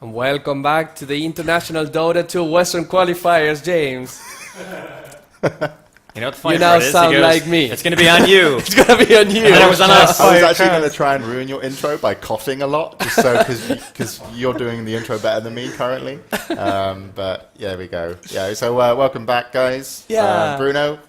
And welcome back to the International Dota 2 Western Qualifiers, James. You know what the funny You now part is? sound He goes, like me. It's going to be on you. It's gonna be on you. And then it was on us. I was actually going to try and ruin your intro by coughing a lot, just so because you're doing the intro better than me currently. But yeah, there we go. Yeah, so welcome back, guys. Yeah. Bruno,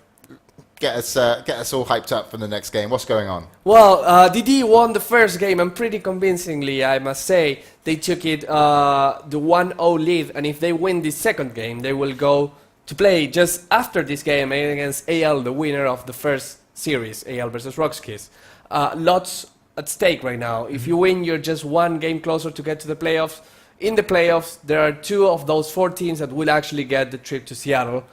get us all hyped up for the next game. What's going on? Well, DD won the first game, and pretty convincingly, I must say. They took it the 1-0 lead, and if they win the second game, they will go to play just after this game against AL, the winner of the first series, AL versus Rockskis. Lots at stake right now. If you win, you're just one game closer to get to the playoffs. In the playoffs, there are 2 of those 4 teams that will actually get the trip to Seattle,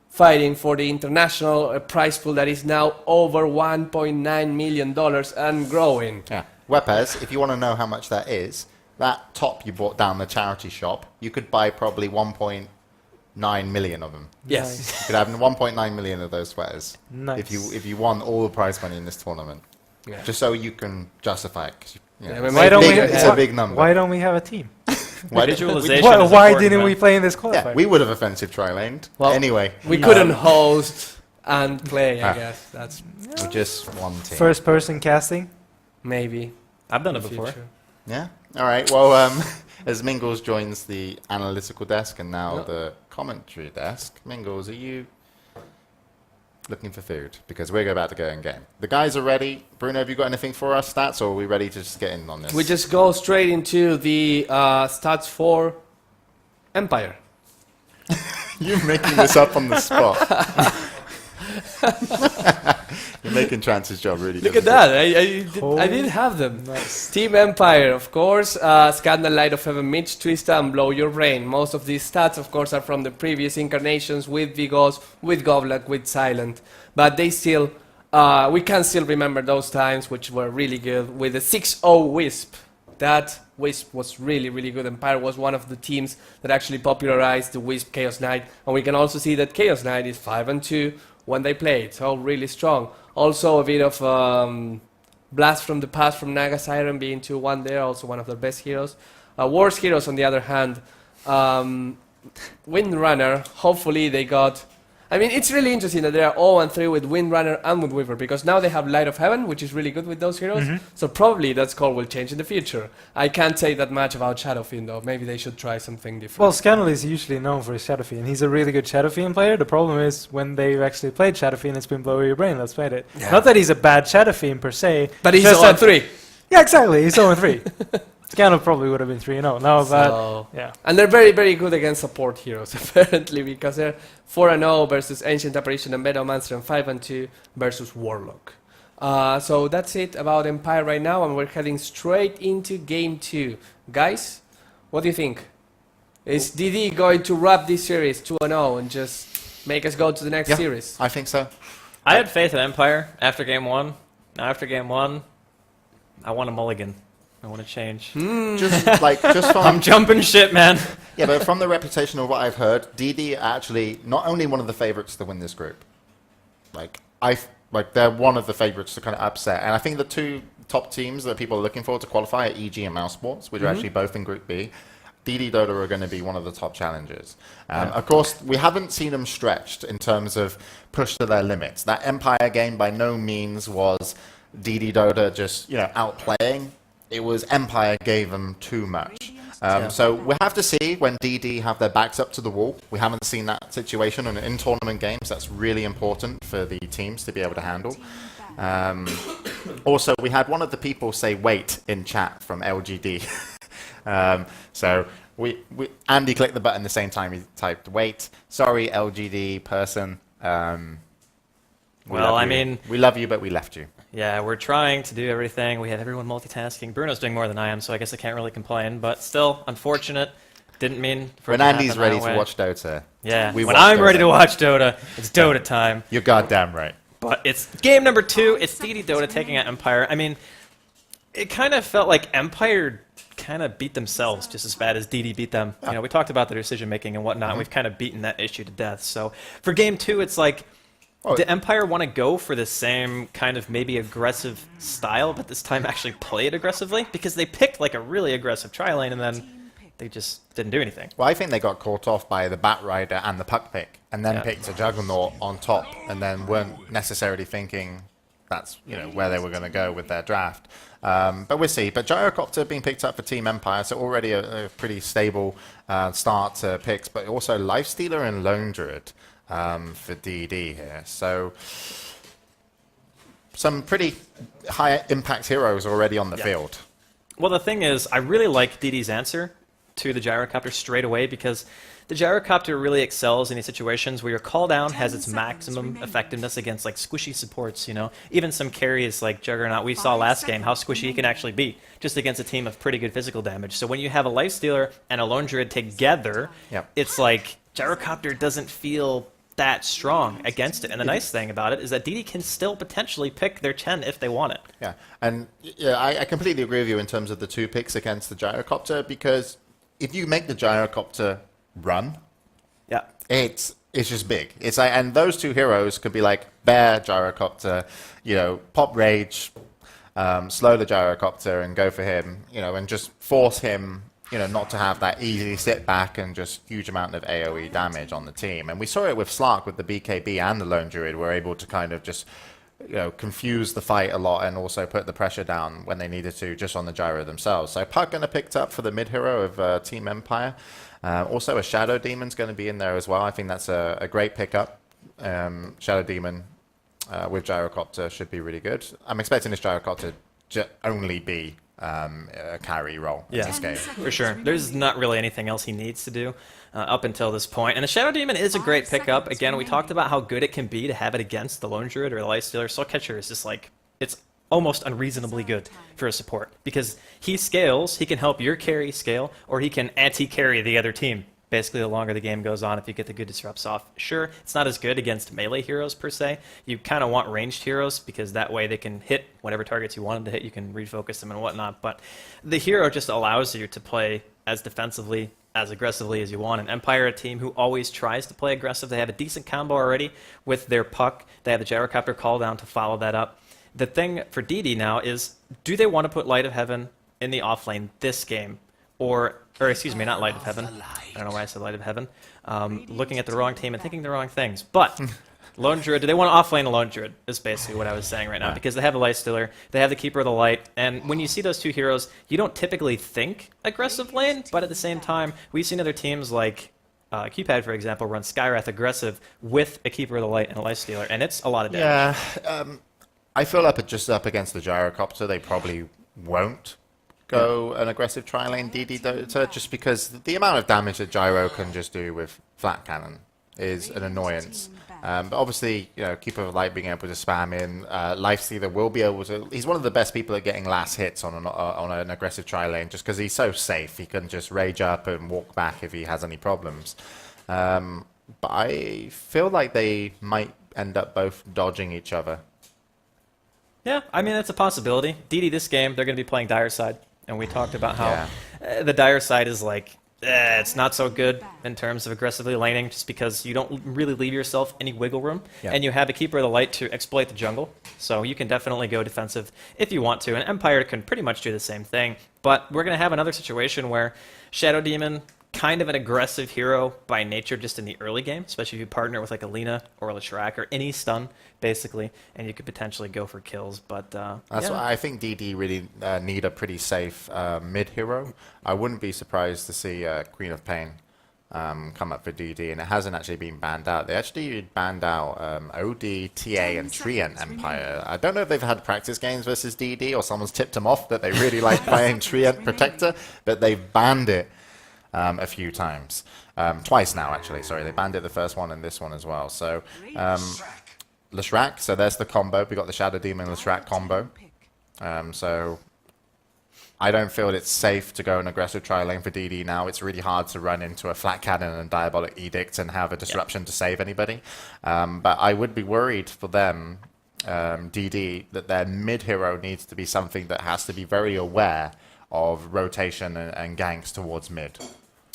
fighting for the international prize pool that is now over $1.9 million and growing. Yeah, Wepes, if you want to know how much that is, that top you bought down the charity shop, you could buy probably 1.9 million of them. Yes. You could have 1.9 million of those sweaters. Nice. If you won all the prize money in this tournament. Yeah. Just so you can justify it. 'Cause it's a big number. Why don't we have a team? Why Visualization Why, is why important, didn't man. we play in this qualifier? Yeah, we would have offensive tri-laned. Well, anyway, We couldn't host and play, I Ah. guess. That's we're just one team. First person casting. maybe I've done the it before. future. Yeah. All right. Well, as Mingles joins the analytical desk and now Yep. the commentary desk, Mingles, are you looking for food? Because we're about to go in game. The guys are ready. Bruno, have you got anything for us, stats, or are we ready to just get in on this? We just go straight into the stats for Empire. You're making this up on the spot. You're making Trance's job really Look at difficult. that. I did have them. Team Empire, of course. Scandal, Light of Heaven, Mitch, Twista, and Blow Your Brain. Most of these stats, of course, are from the previous incarnations with Vigos, with Goblet, with Silent. But they still, we can still remember those times, which were really good, with the 6-0 Wisp. That Wisp was really, really good. Empire was one of the teams that actually popularized the Wisp Chaos Knight. And we can also see that Chaos Knight is 5-2 when they played, so really strong. Also a bit of Blast from the Past from Naga Siren being 2-1 there, also one of their best heroes. Worst heroes, on the other hand, Windrunner, hopefully they got... I mean, it's really interesting that they are 0-3 with Windrunner and with Weaver, because now they have Light of Heaven, which is really good with those heroes, so probably that score will change in the future. I can't say that much about Shadowfiend, though. Maybe they should try something different. Well, Scandal is usually known for his Shadowfiend. He's a really good Shadowfiend player. The problem is when they've actually played Shadowfiend, it's been blow your brain. Let's play it. Yeah. Not that he's a bad Shadowfiend per se. But he's just that- 0-3. Yeah, exactly. He's 0-3. Scandal probably would have been 3-0. No, So- but yeah. And they're very, very good against support heroes, apparently, because they're 4-0 versus Ancient Apparition and Metalmancer, and 5-2 versus Warlock. So that's it about Empire right now, and we're heading straight into Game 2. Guys, what do you think? Is DD going to wrap this series 2-0 and just make us go to the next Yeah. series? I think so. I had faith in Empire after game 1. Now after game 1, I want a mulligan. I want to change. Just from I'm jumping shit, man. yeah, but from the reputation of what I've heard, DD are actually not only one of the favorites to win this group. They're one of the favorites to kind of upset, and I think the 2 top teams that people are looking for to qualify are EG and Mouse Sports, which are actually both in Group B. DD.Dota are going to be one of the top challengers. Of course, we haven't seen them stretched in terms of push to their limits. That Empire game by no means was DD.Dota just outplaying. It was Empire gave them too much. So we'll have to see when DD have their backs up to the wall. We haven't seen that situation in tournament games. That's really important for the teams to be able to handle. Also, we had one of the people say wait in chat from LGD. So Andy clicked the button the same time he typed wait. Sorry, LGD person. Well, I mean... We love you, but we left you. Yeah, we're trying to do everything. We have everyone multitasking. Bruno's doing more than I am, so I guess I can't really complain. But still, unfortunate. Didn't mean for it When to Andy's happen ready that to way. watch Dota. Yeah, we when watch I'm ready Dota. to watch Dota, it's Dota time. You're goddamn right. But it's game number 2. It's DD.Dota taking out Empire. I mean, it kind of felt like Empire kind of beat themselves just as bad as DD beat them. You know, we talked about the decision making and whatnot, and we've kind of beaten that issue to death. So for game 2, it's like... Did Empire want to go for the same kind of maybe aggressive style, but this time actually play it aggressively? Because they picked like a really aggressive tri-lane and then they just didn't do anything. Well, I think they got caught off by the Bat Rider and the Puck Pick, and then picked a Juggernaut on top, and then weren't necessarily thinking that's where they were going to go with their draft. But we'll see. But Gyrocopter being picked up for Team Empire, so already a pretty stable start to picks, but also Lifestealer and Lone Druid for DD here. So some pretty high impact heroes already on the field. Well, the thing is, I really like DD's answer to the Gyrocopter straight away, because the Gyrocopter really excels in these situations where your call down has its maximum effectiveness against like squishy supports, even some carries like Juggernaut. We saw last game how squishy he can actually be just against a team of pretty good physical damage. So when you have a Lifestealer and a Lone Druid together, it's like Gyrocopter doesn't feel that strong against it. And the nice thing about it is that DD can still potentially pick their Chen if they want it. Yeah, and I completely agree with you in terms of the 2 picks against the Gyrocopter, because if you make the Gyrocopter run, it's just big. It's like, and those 2 heroes could be like Bear Gyrocopter, pop Rage, slow the Gyrocopter and go for him, and just force him, not to have that easy sit back and just huge amount of AoE damage on the team. And we saw it with Slark with the BKB and the Lone Druid, were able to kind of just confuse the fight a lot and also put the pressure down when they needed to just on the Gyro themselves. So Puck going to picked up for the mid hero of Team Empire. Also a Shadow Demon's going to be in there as well. I think that's a great pickup. Shadow Demon with Gyrocopter should be really good. I'm expecting this Gyrocopter to only be a carry role in this game. For sure. There's not really anything else he needs to do up until this point. And the Shadow Demon is a great pickup. Again, we talked about how good it can be to have it against the Lone Druid or the Lifestealer. Soul Catcher is just like, it's almost unreasonably good for a support, because he scales, he can help your carry scale, or he can anti-carry the other team. Basically, the longer the game goes on, if you get the good disrupts off. Sure, it's not as good against melee heroes per se. You kind of want ranged heroes, because that way they can hit whatever targets you want them to hit. You can refocus them and whatnot. But the hero just allows you to play as defensively, as aggressively as you want. And Empire, a team who always tries to play aggressive. They have a decent combo already with their Puck. They have the Gyrocopter call down to follow that up. The thing for DD now is, do they want to put Light of Heaven in the offlane this game? Or excuse me, not Light of Heaven. I don't know why I said Light of Heaven. Looking at the wrong team and thinking the wrong things. But Lone Druid, do they want to offlane a Lone Druid? Is basically what I was saying right now. Because they have a Lifestealer, they have the Keeper of the Light, and when you see those 2 heroes, you don't typically think aggressive lane, but at the same time, we've seen other teams like Qpad, for example, run Skywrath aggressive with a Keeper of the Light and a Lifestealer, and it's a lot of damage. Yeah, I feel up against the Gyrocopter, they probably won't go an aggressive tri-lane DD.Dota, just because the amount of damage that Gyro can just do with flat cannon is an annoyance. But obviously, Keeper of Light being able to spam in, Lifestealer will be able to. He's one of the best people at getting last hits on an aggressive tri-lane, just because he's so safe. He can just rage up and walk back if he has any problems. But I feel like they might end up both dodging each other. Yeah, I mean, that's a possibility. DD this game, they're going to be playing Dire Side. And we talked about how the Dire Side is like, it's not so good in terms of aggressively laning, just because you don't really leave yourself any wiggle room. And you have a Keeper of the Light to exploit the jungle. So you can definitely go defensive if you want to. And Empire can pretty much do the same thing. But we're going to have another situation where Shadow Demon, kind of an aggressive hero by nature just in the early game, especially if you partner with like a Lina or a Leshrac or any stun, basically, and you could potentially go for kills. But that's why I think DD really need a pretty safe mid hero. I wouldn't be surprised to see Queen of Pain come up for DD, and it hasn't actually been banned out. They actually banned out OD, TA, and Treant Empire. I don't know if they've had practice games versus DD, or someone's tipped them off that they really like playing Treant Protector, but they've banned it a few times. Twice now, actually. Sorry, they banned it the first one and this one as well. So, Leshrac, so there's the combo. We got the Shadow Demon Leshrac combo. So, I don't feel it's safe to go an aggressive tri-lane for DD now. It's really hard to run into a flat cannon and Diabolic Edict and have a disruption to save anybody. But I would be worried for them, DD, that their mid-hero needs to be something that has to be very aware of rotation and ganks towards mid.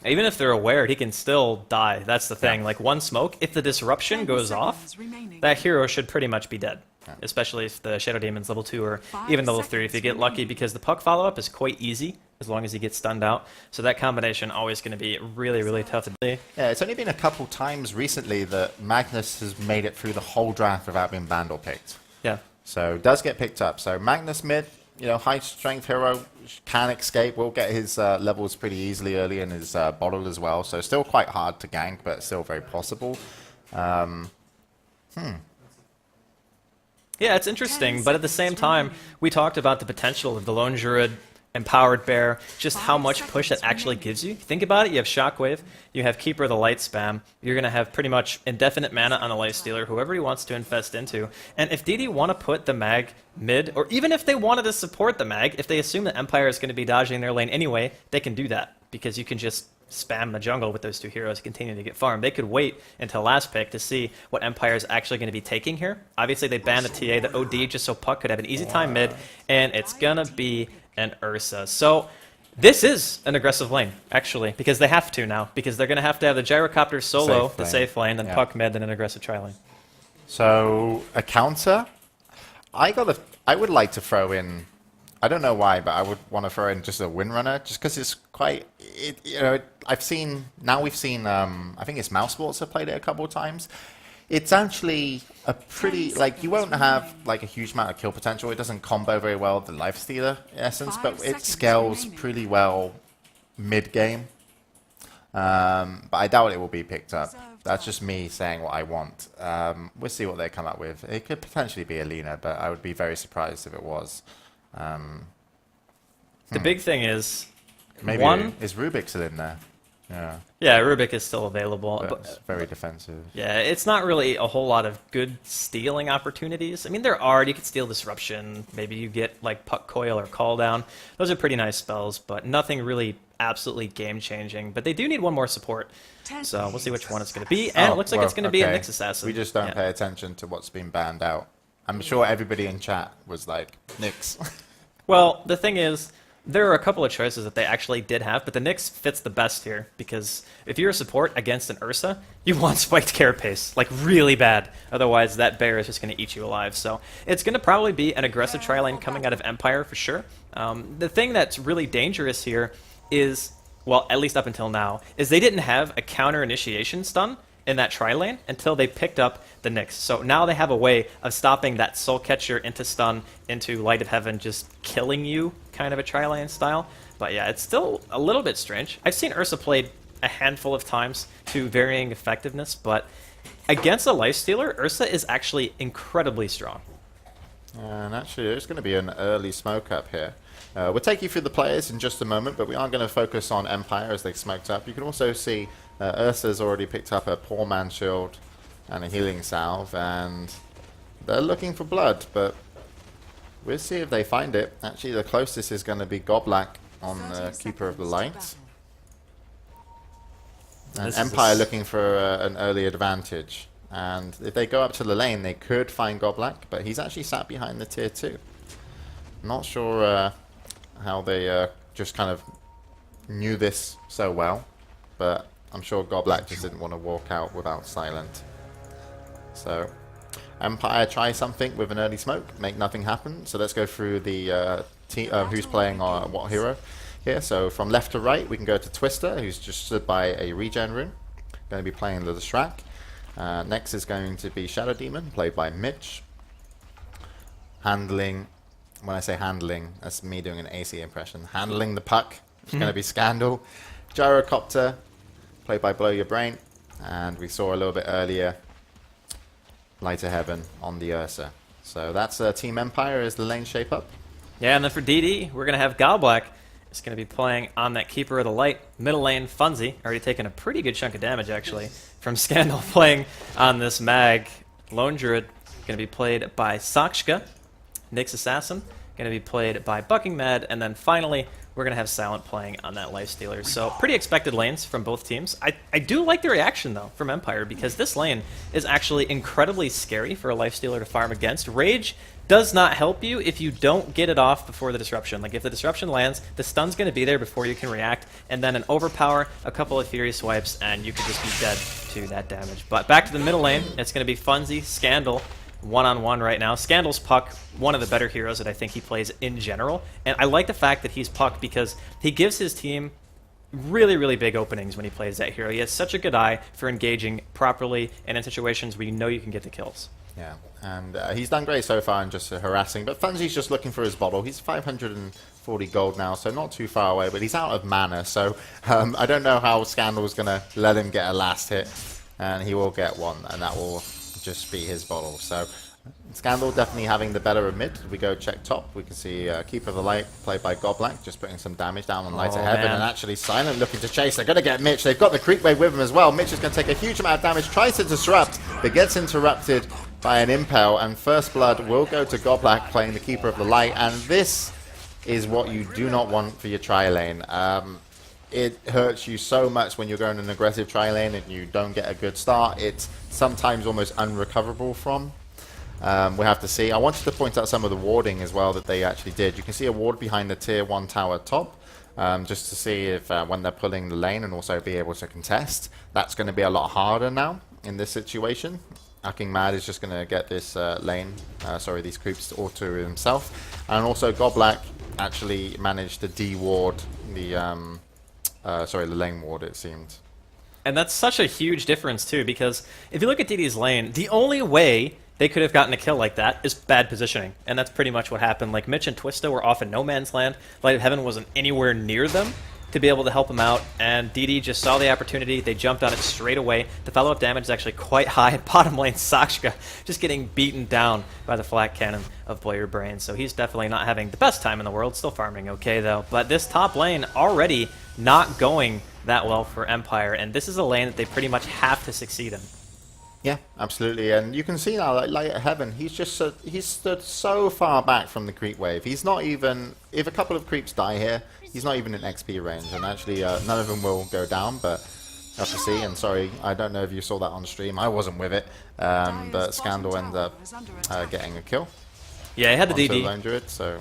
Even if they're aware, he can still die. That's the thing. Like, one smoke, if the disruption goes off, that hero should pretty much be dead. Especially if the Shadow Demon's level 2 or even level 3 if you get lucky, because the puck follow-up is quite easy as long as he gets stunned out. So that combination always going to be really, really tough to do. Yeah, it's only been a couple times recently that Magnus has made it through the whole draft without being banned or picked. Yeah. So does get picked up. So Magnus mid, high strength hero, can escape, will get his levels pretty easily early in his bottle as well. So still quite hard to gank, but still very possible. Yeah, it's interesting, but at the same time, we talked about the potential of the Lone Druid, Empowered Bear, just how much push that actually gives you. Think about it, you have Shockwave, you have Keeper of the Light spam, you're going to have pretty much indefinite mana on the Lifestealer, whoever he wants to infest into. And if DD want to put the mag mid, or even if they wanted to support the mag, if they assume that Empire is going to be dodging their lane anyway, they can do that, because you can just spam the jungle with those two heroes, continue to get farmed. They could wait until last pick to see what Empire is actually going to be taking here. Obviously, they banned the TA, the OD, just so Puck could have an easy time mid, and it's going to be an Ursa. So this is an aggressive lane, actually, because they have to now, because they're going to have the gyrocopter solo, the safe lane, then Puck mid, then an aggressive tri lane. So a counter, I would like to throw in, I don't know why, but I would want to throw in just a Windrunner, just because it's quite, we've seen, I think it's Mouse Sports have played it a couple of times. It's actually a pretty, you won't have a huge amount of kill potential. It doesn't combo very well with the Lifestealer in essence, but it scales pretty well mid-game. But I doubt it will be picked up. That's just me saying what I want. We'll see what they come up with. It could potentially be Alina, but I would be very surprised if it was. The big thing is, maybe is Rubik still in there? Yeah, Rubik is still available. But it's very defensive. Yeah, it's not really a whole lot of good stealing opportunities. I mean, there are. You could steal Disruption. Maybe you get Puck Coil or Call Down. Those are pretty nice spells, but nothing really absolutely game-changing. But they do need one more support. So we'll see which one it's going to be. And it looks like it's going to be a Nyx Assassin. We just don't pay attention to what's been banned out. I'm sure everybody in chat was like, Nyx. Well, the thing is, there are a couple of choices that they actually did have, but the Nyx fits the best here, because if you're a support against an Ursa, you want spiked carapace, really bad. Otherwise, that bear is just going to eat you alive. So it's going to probably be an aggressive tri lane coming out of Empire for sure. The thing that's really dangerous here is, well, at least up until now, is they didn't have a counter initiation stun in that tri lane until they picked up the Nyx. So now they have a way of stopping that Soul Catcher into stun, into Light of Heaven, just killing you, kind of a tri lane style. But yeah, it's still a little bit strange. I've seen Ursa played a handful of times to varying effectiveness, but against a Lifestealer, Ursa is actually incredibly strong. And actually, there's going to be an early smoke up here. We'll take you through the players in just a moment, but we are going to focus on Empire as they smoked up. You can also see Ursa's already picked up a Poor Man Shield and a Healing Salve, and they're looking for blood, but we'll see if they find it. Actually, the closest is going to be Goblak on the Keeper of the Light. And Empire looking for an early advantage. And if they go up to the lane, they could find Goblak, but he's actually sat behind the tier 2. Not sure how they just kind of knew this so well, but I'm sure Goblak just didn't want to walk out without Silent. So Empire try something with an early smoke, make nothing happen. So let's go through the who's playing on what hero here. So from left to right, we can go to Twister, who's just stood by a regen rune, going to be playing the Shrek. Next is going to be Shadow Demon, played by Mitch. Handling, when I say handling, that's me doing an AC impression. Handling the puck, it's going to be Scandal. Gyrocopter, played by Blow Your Brain. And we saw a little bit earlier, Light of Heaven on the Ursa. So that's Team Empire as the lane shape up. Yeah, and then for DD, we're going to have Goblak. It's going to be playing on that Keeper of the Light. Middle lane, Funzy, already taking a pretty good chunk of damage, actually, from Scandal playing on this mag. Lone Druid, going to be played by Sakshka. Nyx Assassin, going to be played by Bucking Mad. And then finally, we're going to have Silent playing on that Lifestealer. So pretty expected lanes from both teams. I do like the reaction, though, from Empire, because this lane is actually incredibly scary for a Lifestealer to farm against. Rage does not help you if you don't get it off before the disruption. If the disruption lands, the stun's going to be there before you can react, and then an overpower, a couple of Fury swipes, and you could just be dead to that damage. But back to the middle lane, it's going to be Funzy, Scandal, one-on-one right now. Scandal's Puck, one of the better heroes that I think he plays in general. And I like the fact that he's Puck because he gives his team really, really big openings when he plays that hero. He has such a good eye for engaging properly and in situations where you know you can get the kills. Yeah, and he's done great so far in just harassing, but Funzy's just looking for his bottle. He's 540 gold now, so not too far away, but he's out of mana, so I don't know how Scandal's going to let him get a last hit, and he will get one, and that will just be his bottle. So Scandal definitely having the better of mid. We go check top. We can see Keeper of the Light played by Godblack, just putting some damage down on Light of Heaven, man. and actually Silent looking to chase. They're going to get Mitch. They've got the creep wave with him as well. Mitch is going to take a huge amount of damage, tries to disrupt, but gets interrupted by an Impel, and First Blood will go to Godblack playing the Keeper of the Light, and this is what you do not want for your tri-lane. It hurts you so much when you're going an aggressive tri-lane and you don't get a good start. It's sometimes almost unrecoverable from. We have to see. I wanted to point out some of the warding as well that they actually did. You can see a ward behind the tier 1 tower top, just to see if when they're pulling the lane and also be able to contest. That's going to be a lot harder now in this situation. Fucking Mad is just going to get this these creeps all to himself. And also Godblack actually managed to de-ward the lane ward, it seemed. And that's such a huge difference, too, because if you look at DD's lane, the only way they could have gotten a kill like that is bad positioning. And that's pretty much what happened. Like, Mitch and Twista were off in no man's land. Light of Heaven wasn't anywhere near them to be able to help him out. And DD just saw the opportunity. They jumped on it straight away. The follow-up damage is actually quite high. Bottom lane, Sakshka just getting beaten down by the flat cannon of Boy Your Brain. So he's definitely not having the best time in the world. Still farming okay, though. But this top lane already not going that well for Empire. And this is a lane that they pretty much have to succeed in. Yeah, absolutely, and you can see now, like Light of Heaven, he's stood so far back from the creep wave. He's not even, if a couple of creeps die here, he's not even in XP range, and actually none of them will go down, but have to see. And sorry, I don't know if you saw that on stream, I wasn't with it, but Scandal ended up getting a kill. Yeah, he had the onto DD. Lone Druid, so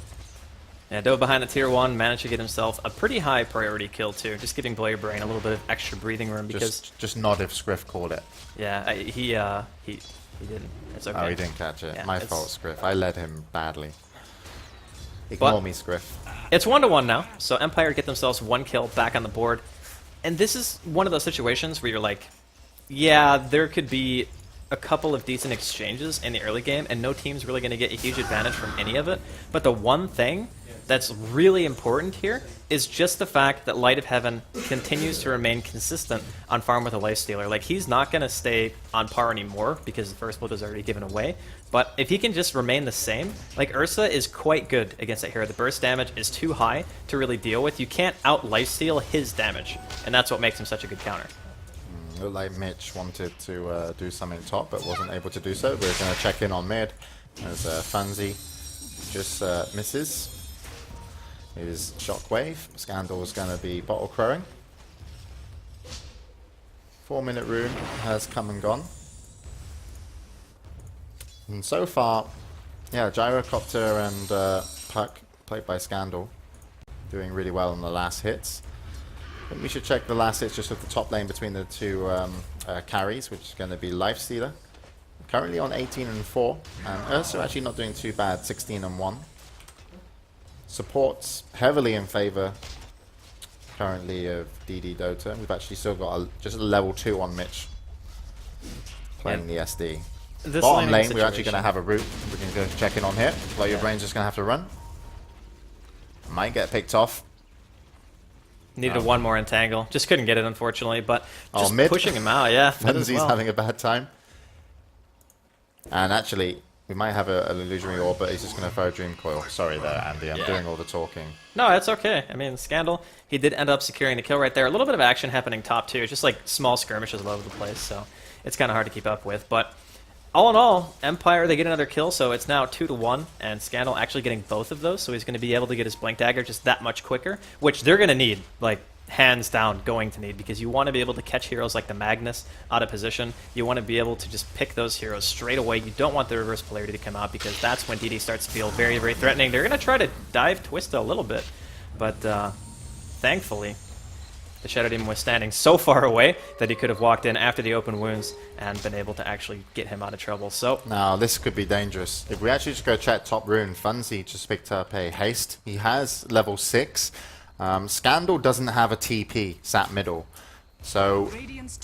Yeah, dove behind the tier 1, managed to get himself a pretty high priority kill too, just giving Boy Your Brain a little bit of extra breathing room because just nod if Scriff called it. yeah, he didn't. It's okay. Oh, he didn't catch it. Yeah, My it's- fault, Scriff. I led him badly. Ignore But- me, Scriff. It's 1-1 now, so Empire get themselves 1 kill back on the board. And this is one of those situations where you're like, yeah, there could be a couple of decent exchanges in the early game, and no team's really going to get a huge advantage from any of it. But the one thing that's really important here is just the fact that Light of Heaven continues to remain consistent on farm with a lifestealer. Like, he's not going to stay on par anymore because the first blood is already given away. But if he can just remain the same, like, Ursa is quite good against that hero. The burst damage is too high to really deal with. You can't out lifesteal his damage, and that's what makes him such a good counter. Looked like Mitch wanted to do something top, but wasn't able to do so. We're going to check in on mid as Fanzi just misses his shockwave. Scandal's going to be bottle crowing. 4-minute rune has come and gone. And so far, yeah, Gyrocopter and Puck, played by Scandal, doing really well in the last hits. I think we should check the last hits just at the top lane between the two carries, which is going to be Lifestealer. Currently on 18-4, and Ursa actually not doing too bad, 16-1. Supports heavily in favor currently of DD.Dota. We've actually still got just a level 2 on Mitch playing the SD. This Bottom laning lane, we're actually situation- going to have a root. We're going to go check in on here. Like, your brain's just going to have to run. Might get picked off. Needed one more entangle. Just couldn't get it, unfortunately, but just mid. pushing him out, yeah. mid as Fenzi's well. having a bad time. And actually, we might have an illusionary orb, but he's just going to throw a Dream Coil. Sorry there, Andy. I'm doing all the talking. No, it's okay. I mean, Scandal, he did end up securing the kill right there. A little bit of action happening top two. It's just like small skirmishes all over the place, so it's kind of hard to keep up with. But all in all, Empire, they get another kill, so it's now 2-1, and Scandal actually getting both of those, so he's going to be able to get his Blink Dagger just that much quicker, which they're going to need, like, hands down going to need, because you want to be able to catch heroes like the Magnus out of position. You want to be able to just pick those heroes straight away. You don't want the reverse polarity to come out, because that's when DD starts to feel very, very threatening. They're going to try to dive Twista a little bit, but thankfully, The Shadow Demon was standing so far away that he could have walked in after the open wounds and been able to actually get him out of trouble. So now this could be dangerous. If we actually just go check top rune, Funzy just picked up a haste. He has level 6. Scandal doesn't have a TP sat middle. So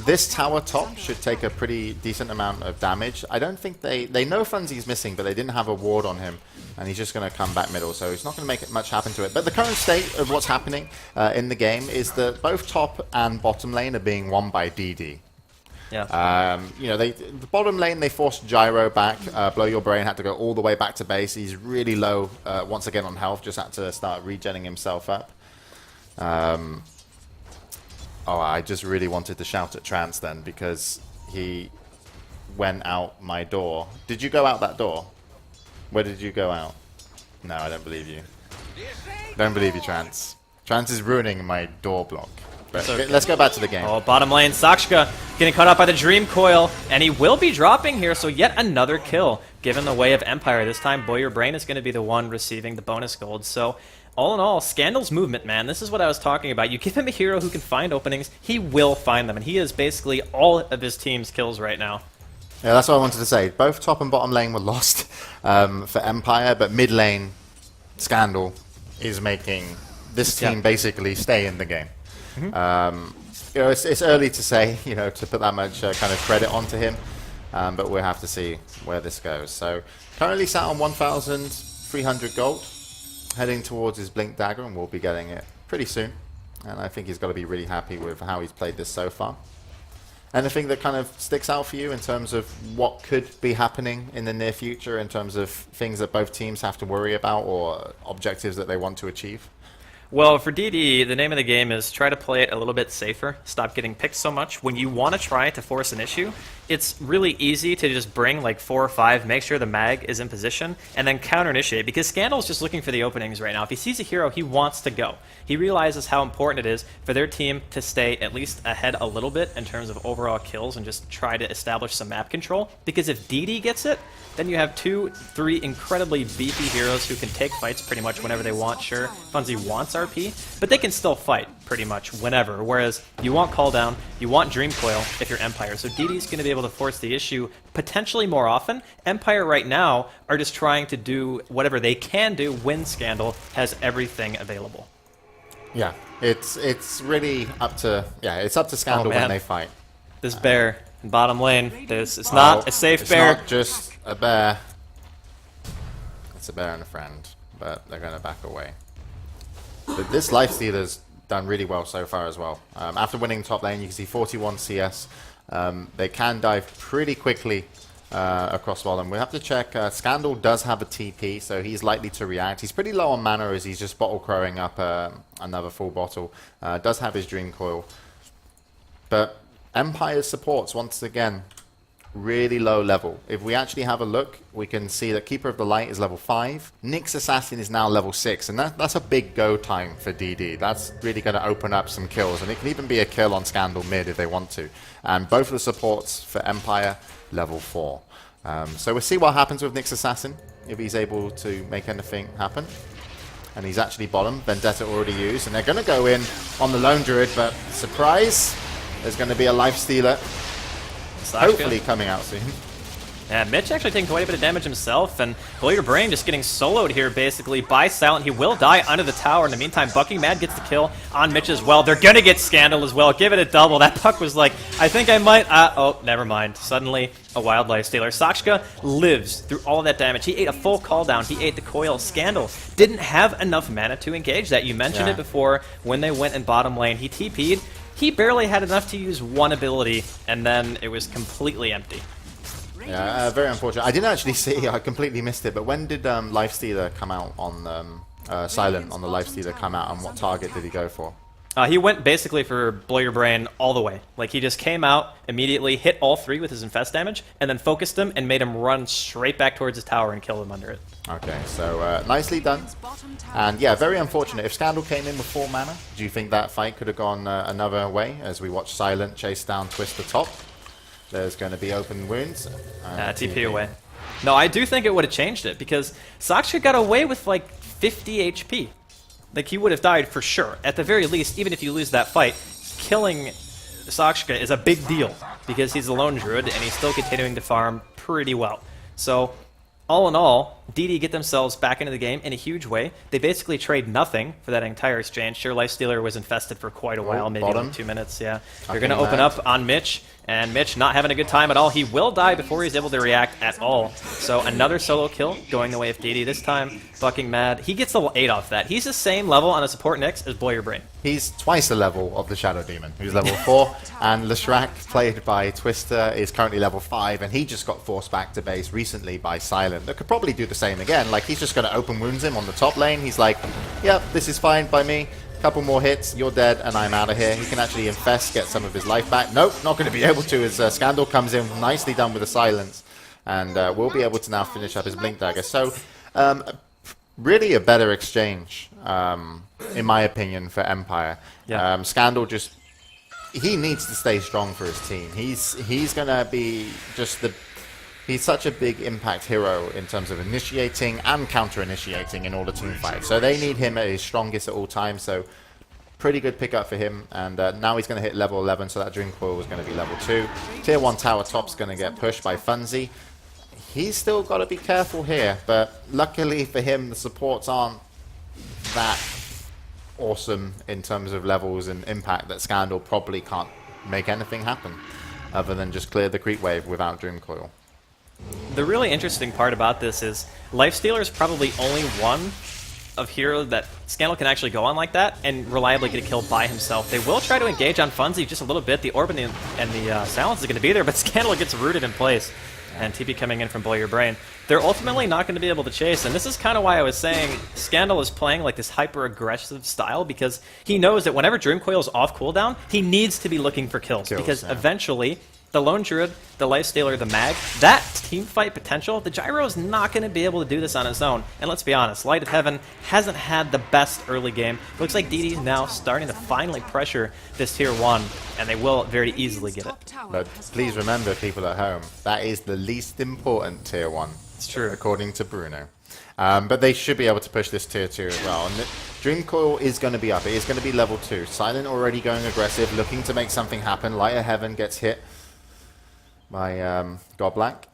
this tower top should take a pretty decent amount of damage. I don't think they know Funzy's missing, but they didn't have a ward on him, and he's just going to come back middle, so he's not going to make much happen to it. But the current state of what's happening in the game is that both top and bottom lane are being won by DD. yeah. You know, the bottom lane, they forced Gyro back. Blow Your Brain had to go all the way back to base. He's really low once again on health, just had to start regenning himself up. Oh, I just really wanted to shout at Trance then, because he went out my door. Did you go out that door? Where did you go out? No, I don't believe you. Don't believe you, Trance. Trance is ruining my door block. But Okay. let's go back to the game. Oh, bottom lane, Sakshka getting caught up by the Dream Coil, and he will be dropping here, so yet another kill, given the way of Empire. This time, Blow Your Brain is going to be the one receiving the bonus gold. So, all in all, Scandal's movement, man, this is what I was talking about. You give him a hero who can find openings, he will find them, and he is basically all of his team's kills right now. Yeah, that's what I wanted to say. Both top and bottom lane were lost for Empire, but mid lane, Scandal is making this team basically stay in the game. You know, it's early to say, you know, to put that much kind of credit onto him, but we'll have to see where this goes. So currently sat on 1,300 gold, heading towards his Blink Dagger, and we'll be getting it pretty soon. And I think he's got to be really happy with how he's played this so far. Anything that kind of sticks out for you in terms of what could be happening in the near future, in terms of things that both teams have to worry about or objectives that they want to achieve? Well, for DD, the name of the game is try to play it a little bit safer. Stop getting picked so much. When you want to try to force an issue, it's really easy to just bring like 4 or 5, make sure the mag is in position, and then counter-initiate, because Scandal's just looking for the openings right now. If he sees a hero, he wants to go. He realizes how important it is for their team to stay at least ahead a little bit in terms of overall kills and just try to establish some map control, because if DD gets it, then you have 2, 3 incredibly beefy heroes who can take fights pretty much whenever they want. Sure, Funzy wants RP, but they can still fight pretty much whenever. Whereas you want Call Down, you want Dream Coil if you're Empire. So DD's going to be able to force the issue potentially more often. Empire right now are just trying to do whatever they can do when Scandal has everything available. Yeah, it's really up to Scandal when they fight. This bear in bottom lane, it's not a safe bear. It's not just a bear. It's a bear and a friend, but they're going to back away. But this Lifestealer's done really well so far as well. After winning top lane, you can see 41 CS. They can dive pretty quickly across bottom. We have to check. Scandal does have a TP, so he's likely to react. He's pretty low on mana as he's just bottle crowing up another full bottle. Does have his Dream Coil. But Empire's supports, once again, really low level. If we actually have a look, we can see that Keeper of the Light is level 5. Nyx Assassin is now level 6, and that's a big go time for DD. That's really going to open up some kills, and it can even be a kill on Scandal mid if they want to. And both of the supports for Empire, level 4. So we'll see what happens with Nyx Assassin, if he's able to make anything happen. And he's actually bottom, Vendetta already used, and they're going to go in on the Lone Druid, but surprise, there's going to be a Lifestealer. Hopefully coming out soon. Yeah, Mitch actually taking quite a bit of damage himself, and Blow Your Brain just getting soloed here basically by Silent. He will die under the tower. In the meantime, Bucking Mad gets the kill on Mitch as well. They're gonna get Scandal as well. Give it a double. That puck was like, I think I might, oh, never mind. Suddenly, a Wild Lifestealer. Sakshka lives through all of that damage. He ate a full call down. He ate the coil. Scandal didn't have enough mana to engage that. You mentioned it before when they went in bottom lane. He TP'd. He barely had enough to use one ability, and then it was completely empty. Yeah, very unfortunate. I didn't actually see, I completely missed it, but when did Lifestealer come out on, Silent on the Lifestealer come out, and what target did he go for? He went basically for Blow Your Brain all the way. Like, he just came out, immediately hit all 3 with his infest damage, and then focused him and made him run straight back towards his tower and kill him under it. Okay, so nicely done. And yeah, very unfortunate. If Scandal came in with 4 mana, do you think that fight could have gone another way as we watch Silent chase down Twist the top? There's going to be open wounds. TP away. No, I do think it would have changed it, because Sakshka got away with like 50 HP. Like, he would have died for sure. At the very least, even if you lose that fight, killing Sakshka is a big deal because he's a lone druid and he's still continuing to farm pretty well. So all in all, DD get themselves back into the game in a huge way. They basically trade nothing for that entire exchange. Sure, Lifestealer was infested for quite a while, maybe like 2 minutes, yeah. They're going to open up on Mitch, and Mitch not having a good time at all. He will die before he's able to react at all. So another solo kill going the way of DD, this time fucking mad. He gets level 8 off that. He's the same level on a support Nyx as Blow Your Brain. He's twice the level of the Shadow Demon, who's level 4, and Leshrac, played by Twister, is currently level 5, and he just got forced back to base recently by Silent. That could probably do the same again. Like, he's just going to open wounds him on the top lane. He's like, yep, this is fine by me. Couple more hits, you're dead, and I'm out of here. He can actually infest, get some of his life back. Nope, not going to be able to as Scandal comes in, nicely done with the silence, and we'll be able to now finish up his Blink Dagger. So, really a better exchange, in my opinion, for Empire. Yeah. Scandal just, he needs to stay strong for his team. He's going to be just he's such a big impact hero in terms of initiating and counter-initiating in all the team fights. So they need him at his strongest at all times. So pretty good pickup for him. And now he's going to hit level 11, so that Dream Coil was going to be level 2. Tier 1 tower top's going to get pushed by Funzy. He's still got to be careful here, but luckily for him, the supports aren't that awesome in terms of levels and impact that Scandal probably can't make anything happen other than just clear the creep wave without Dream Coil. The really interesting part about this is Lifestealer is probably only one of hero that Scandal can actually go on like that and reliably get a kill by himself. They will try to engage on Funzy just a little bit. The Orb and the Silence is going to be there, but Scandal gets rooted in place. And TP coming in from Blow Your Brain. They're ultimately not going to be able to chase, and this is kind of why I was saying Scandal is playing like this hyper-aggressive style, because he knows that whenever Dream Coil is off cooldown, he needs to be looking for kills because eventually the Lone Druid, the Lifestealer, the Mag, that team fight potential, the Gyro is not going to be able to do this on his own. And let's be honest, Light of Heaven hasn't had the best early game. It looks like DD is now starting to finally pressure this Tier 1, and they will very easily get it. But please remember, people at home, that is the least important Tier 1. It's true. According to Bruno. But they should be able to push this Tier 2 as well. And Dream Coil is going to be up. It is going to be level 2. Silent already going aggressive, looking to make something happen. Light of Heaven gets hit by Godblack,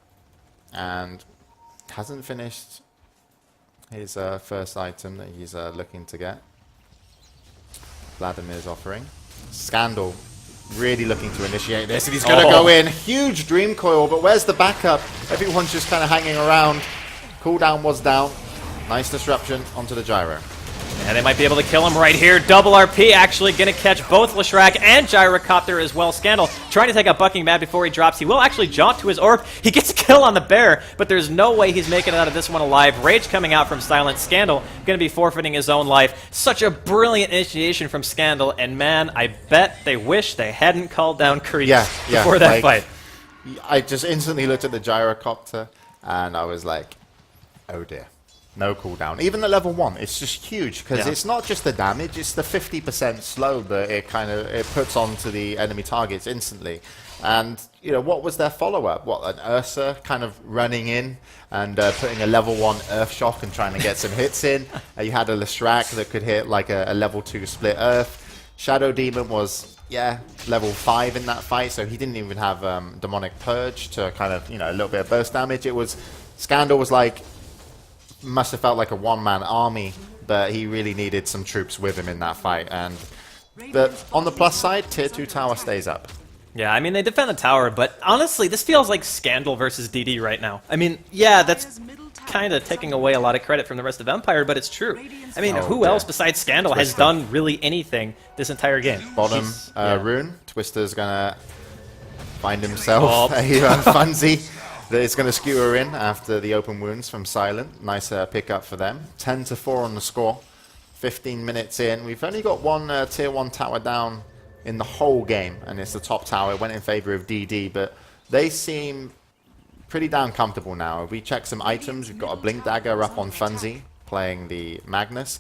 and hasn't finished his first item that he's looking to get. Vladimir's offering. Scandal really looking to initiate this, and he's going to go in. Huge Dream Coil, but where's the backup? Everyone's just kind of hanging around. Cooldown was down. Nice disruption onto the Gyro. And they might be able to kill him right here. Double RP actually going to catch both Leshrac and Gyrocopter as well. Scandal trying to take out Bucking Mad before he drops. He will actually jaunt to his orb. He gets a kill on the bear, but there's no way he's making it out of this one alive. Rage coming out from Silent. Scandal going to be forfeiting his own life. Such a brilliant initiation from Scandal, and man, I bet they wish they hadn't called down creeps before that fight. I just instantly looked at the Gyrocopter, and I was like, oh dear. No cooldown. Even at level 1, it's just huge, because it's not just the damage, it's the 50% slow that it puts onto the enemy targets instantly. And, you know, what was their follow-up? What, an Ursa kind of running in and putting a level 1 Earth Shock and trying to get some hits in. You had a Leshrac that could hit like a level 2 split Earth. Shadow Demon was, level 5 in that fight, so he didn't even have Demonic Purge to kind of, a little bit of burst damage. It was, Scandal was like, must have felt like a one-man army, but he really needed some troops with him in that fight. But on the plus side, Tier 2 tower stays up. Yeah, I mean, they defend the tower, but honestly, this feels like Scandal versus DD right now. I mean, yeah, that's kind of taking away a lot of credit from the rest of Empire, but it's true. I mean, who else besides Scandal has done really anything this entire game? Bottom rune, Twister's gonna find himself a Funzy that is going to skewer in after the open wounds from Silent. Nice pickup for them. 10-4 on the score. 15 minutes in. We've only got one Tier 1 tower down in the whole game, and it's the top tower. It went in favor of DD, but they seem pretty damn comfortable now. If we check some items, we've got a Blink Dagger up on Funzy, playing the Magnus.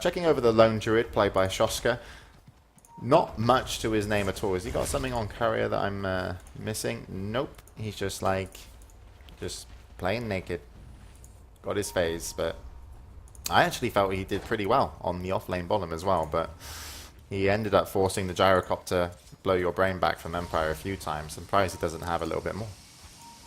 Checking over the Lone Druid, played by Shoska. Not much to his name at all. Has he got something on Courier that I'm missing? Nope. He's just like... just playing naked. Got his phase, but I actually felt he did pretty well on the off-lane bottom as well, but he ended up forcing the gyrocopter blow your brain back from Empire a few times. I'm surprised he doesn't have a little bit more.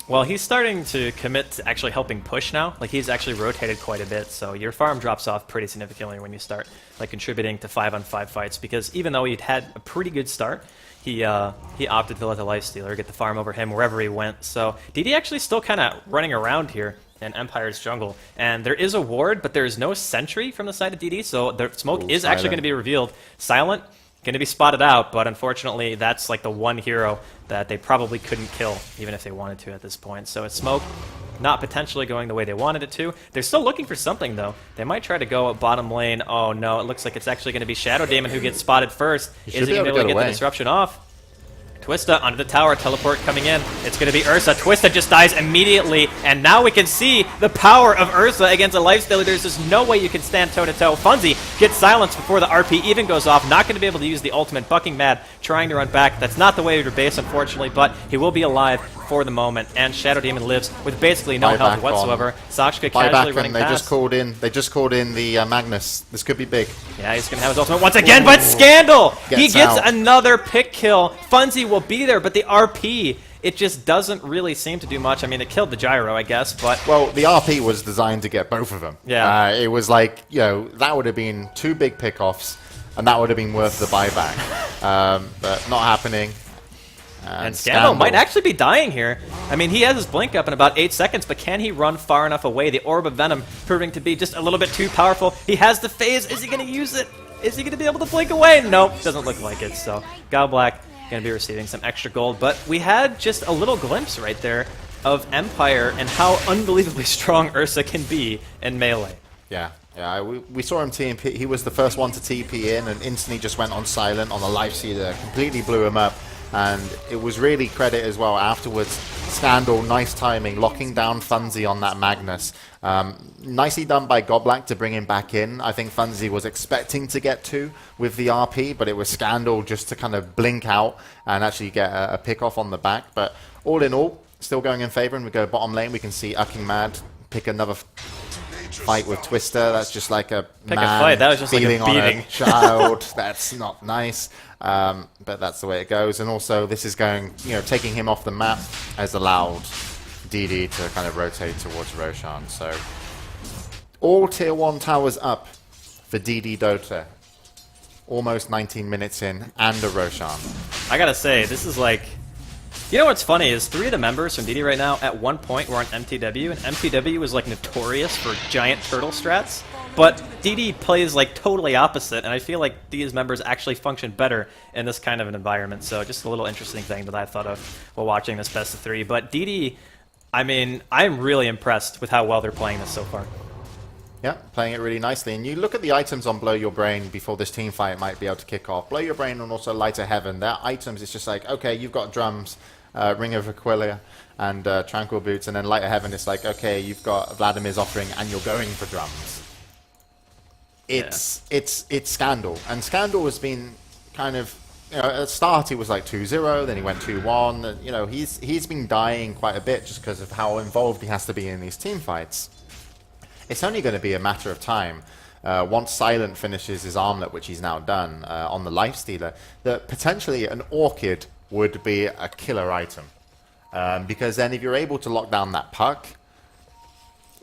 Well, he's starting to commit to actually helping push now. Like, he's actually rotated quite a bit, so your farm drops off pretty significantly when you start like contributing to 5-on-5 fights, because even though he'd had a pretty good start, he opted to let the Lifestealer get the farm over him wherever he went. So DD actually still kind of running around here in Empire's jungle. And there is a ward, but there is no sentry from the side of DD, so the smoke is actually going to be revealed. Silent, going to be spotted out, but unfortunately that's like the one hero that they probably couldn't kill, even if they wanted to at this point. So it's smoke not potentially going the way they wanted it to. They're still looking for something, though. They might try to go at bottom lane. Oh, no, it looks like it's actually going to be Shadow Demon who gets spotted first. Is he going to be able to get the disruption off? Twista onto the tower, teleport coming in. It's going to be Ursa. Twista just dies immediately, and now we can see the power of Ursa against a Lifestealer. There's just no way you can stand toe-to-toe. Funzi gets silenced before the RP even goes off. Not going to be able to use the ultimate. Bucking Mad, trying to run back. That's not the way to base, unfortunately, but he will be alive for the moment, and Shadow Demon lives with basically no health whatsoever. Sakshka casually running they past. They just called in the Magnus. This could be big. Yeah, he's going to have his ultimate once again, but Scandal! He gets out. another pick kill. Funzi will be there, but the RP, it just doesn't really seem to do much. I mean, it killed the gyro, I guess, but... Well, the RP was designed to get both of them. Yeah. It was like, you know, that would have been 2 big pickoffs, and that would have been worth the buyback. But not happening. And Scandal might actually be dying here. I mean, he has his blink up in about 8 seconds, but can he run far enough away? The Orb of Venom proving to be just a little bit too powerful. He has the phase. Is he going to use it? Is he going to be able to blink away? Nope, doesn't look like it. So, Galblack going to be receiving some extra gold. But we had just a little glimpse right there of Empire and how unbelievably strong Ursa can be in melee. Yeah. Yeah, we saw him TP. He was the first one to TP in and instantly just went on silent on the Lifestealer, completely blew him up. And it was really credit as well afterwards. Scandal, nice timing, locking down Funzi on that Magnus. Nicely done by Goblack to bring him back in. I think Funzi was expecting to get 2 with the RP, but it was Scandal just to kind of blink out and actually get a pick off on the back. But all in all, still going in favor, and we go bottom lane. We can see Ucking Mad pick another fight with Twister. That's just like a Pick man a fight. That was just like a feeling on beating. a child. That's not nice. But that's the way it goes. And also, this is going, you know, taking him off the map has allowed DD to kind of rotate towards Roshan. So, all tier 1 towers up for DD.Dota. Almost 19 minutes in, and a Roshan. I gotta say, this is like... You know what's funny is 3 of the members from DD right now at one point were on MTW, and MTW was like notorious for giant turtle strats. But DD plays like totally opposite, and I feel like these members actually function better in this kind of an environment. So just a little interesting thing that I thought of while watching this best of 3. But DD, I mean, I'm really impressed with how well they're playing this so far. Yeah, playing it really nicely. And you look at the items on Blow Your Brain before this team fight might be able to kick off. Blow Your Brain and also Light of Heaven, their items, it's just like, okay, you've got drums, Ring of Aquilia, and Tranquil Boots, and then Light of Heaven, it's like, okay, you've got Vladimir's offering, and you're going for drums. It's Scandal, and Scandal has been kind of, you know, at the start he was like 2-0, then he went 2-1, and, you know, he's been dying quite a bit just because of how involved he has to be in these team fights. It's only going to be a matter of time, once Silent finishes his armlet, which he's now done, on the Lifestealer, that potentially an Orchid would be a killer item. Because then if you're able to lock down that puck,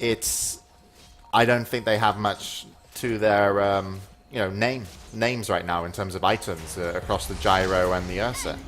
I don't think they have much to their you know, names right now in terms of items across the Gyro and the Ursa.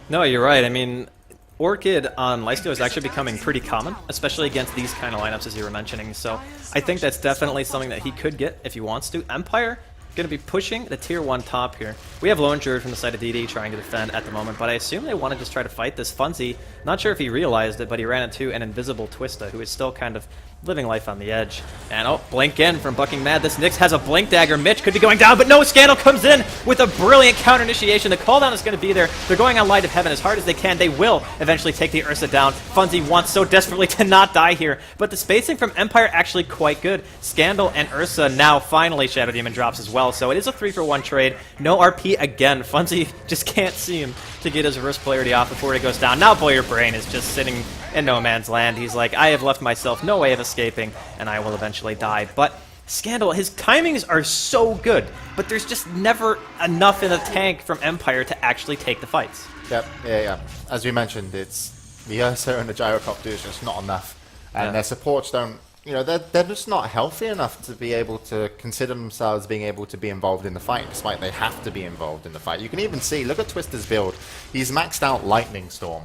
No, you're right. I mean, Orchid on Lifestealer is actually becoming pretty common, especially against these kind of lineups as you were mentioning. So I think that's definitely something that he could get if he wants to. Empire going to be pushing the tier 1 top here. We have Lone Druid from the side of DD trying to defend at the moment, but I assume they want to just try to fight this Funzi. Not sure if he realized it, but he ran into an invisible Twista, who is still kind of living life on the edge. And oh, blink in from Bucking Mad. This Nyx has a blink dagger. Mitch could be going down, but no, Scandal comes in with a brilliant counter initiation. The cooldown is going to be there. They're going on Light of Heaven as hard as they can. They will eventually take the Ursa down. Funzi wants so desperately to not die here, but the spacing from Empire actually quite good. Scandal and Ursa now finally Shadow Demon drops as well, so it is a 3-for-1 trade. No RP again. Funzi just can't seem to get his reverse polarity off before he goes down. Now Blow Your Brain is just sitting in no man's land. He's like, I have left myself no way of escaping, and I will eventually die. But Scandal, his timings are so good, but there's just never enough in the tank from Empire to actually take the fights. Yep, yeah. As you mentioned, it's the Ursa and the Gyrocopter is just not enough. And their supports don't, they're just not healthy enough to be able to consider themselves being able to be involved in the fight, despite they have to be involved in the fight. You can even see, look at Twister's build. He's maxed out Lightning Storm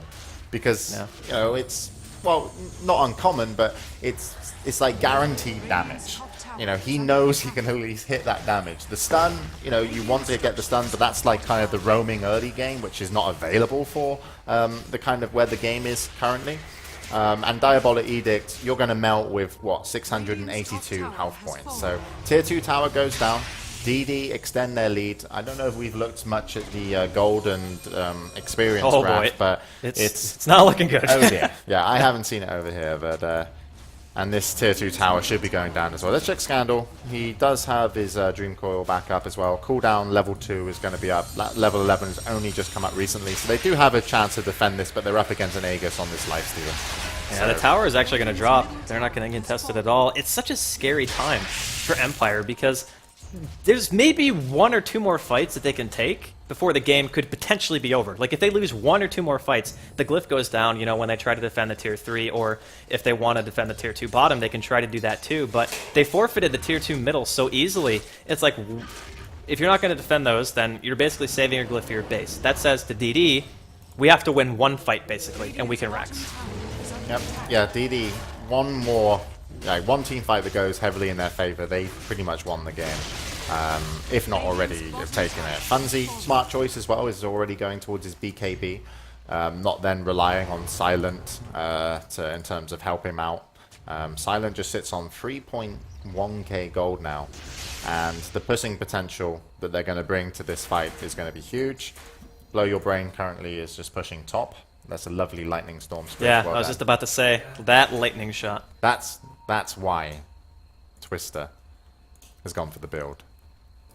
because, it's, well, not uncommon, but it's like guaranteed damage. He knows he can only hit that damage. The stun, you want to get the stun, but that's like kind of the roaming early game, which is not available for the kind of where the game is currently. And Diabolic Edict, you're going to melt with, 682 health points. So Tier 2 tower goes down. DD extend their lead. I don't know if we've looked much at the gold and experience graph, but it's not looking good. Oh dear. Yeah, I haven't seen it over here, but... and this Tier 2 tower should be going down as well. Let's check Scandal. He does have his Dream Coil back up as well. Cooldown level 2 is going to be up. Level 11 has only just come up recently, so they do have a chance to defend this, but they're up against an Aegis on this lifestealer. Yeah, the tower is actually going to drop. They're not going to contest it at all. It's such a scary time for Empire because there's maybe 1 or 2 more fights that they can take before the game could potentially be over. Like, if they lose 1 or 2 more fights, the glyph goes down, when they try to defend the Tier 3, or if they want to defend the Tier 2 bottom, they can try to do that too. But they forfeited the Tier 2 middle so easily, it's like, if you're not going to defend those, then you're basically saving your glyph for your base. That says to DD, we have to win 1 fight, basically, and we can Rax. Yep, yeah, DD, one team fight that goes heavily in their favor, they pretty much won the game. If not already have taken it. Funzy, smart choice as well, is already going towards his BKB. Not then relying on Silent in terms of help him out. Silent just sits on 3.1k gold now. And the pushing potential that they're going to bring to this fight is going to be huge. Blow Your Brain currently is just pushing top. That's a lovely Lightning Storm script. Yeah, I was just about to say, that lightning shot. That's why Twister has gone for the build.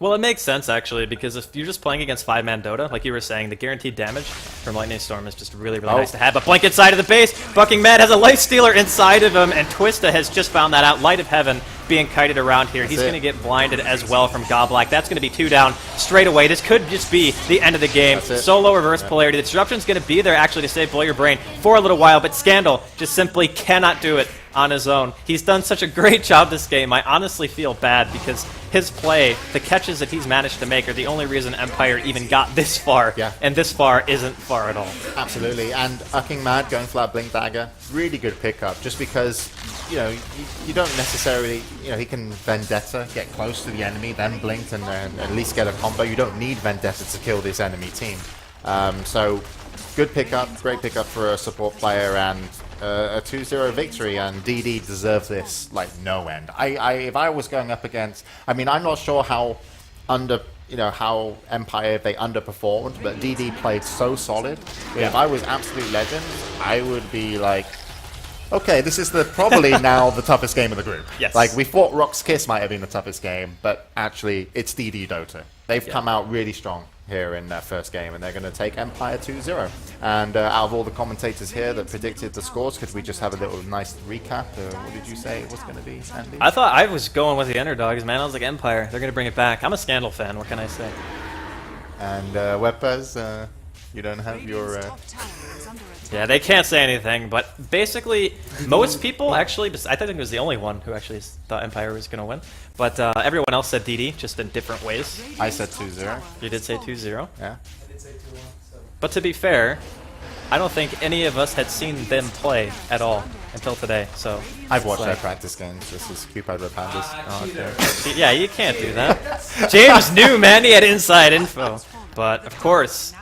Well, it makes sense, actually, because if you're just playing against 5-man Dota, like you were saying, the guaranteed damage from Lightning Storm is just really, really nice to have. But Blink inside of the base, Bucking Mad has a Life Stealer inside of him, and Twista has just found that out. Light of Heaven being kited around here. He's going to get blinded as well from Goblack. That's going to be 2 down straight away. This could just be the end of the game. Solo reverse polarity. The disruption's going to be there, actually, to save Blow Your Brain for a little while, but Scandal just simply cannot do it on his own. He's done such a great job this game. I honestly feel bad because his play, the catches that he's managed to make, are the only reason Empire even got this far, and this far isn't far at all. Absolutely, and Ucking Mad going for that Blink Dagger, really good pickup, just because, you don't necessarily, he can Vendetta, get close to the enemy, then Blink and at least get a combo. You don't need Vendetta to kill this enemy team. So, good pickup, great pickup for a support player, and a 2-0 victory, and DD deserves this like no end. If I was going up against, I'm not sure how how Empire, if they underperformed, but DD played so solid. If I was Absolute Legend, I would be like, okay, this is probably now the toughest game of the group. Yes. Like, we thought Rock's Kiss might have been the toughest game, but actually it's DD.Dota. They've come out really strong here in their first game, and they're going to take Empire 2-0. And out of all the commentators here that predicted the scores, could we just have a little nice recap? What did you say it was going to be, Andy? I thought I was going with the underdogs, man. I was like, Empire, they're going to bring it back. I'm a Scandal fan, what can I say? And Webpaz, you don't have your... Yeah, they can't say anything, but basically, most people actually, I think it was the only one who actually thought Empire was going to win, but everyone else said DD, just in different ways. I said 2-0. You did say 2-0? Yeah. I did say 2-1. But to be fair, I don't think any of us had seen them play at all until today, so... I've watched their practice games. This is Cupid Red Pandas. Oh, okay. Yeah, you can't do that. James knew, man, he had inside info. But, of course,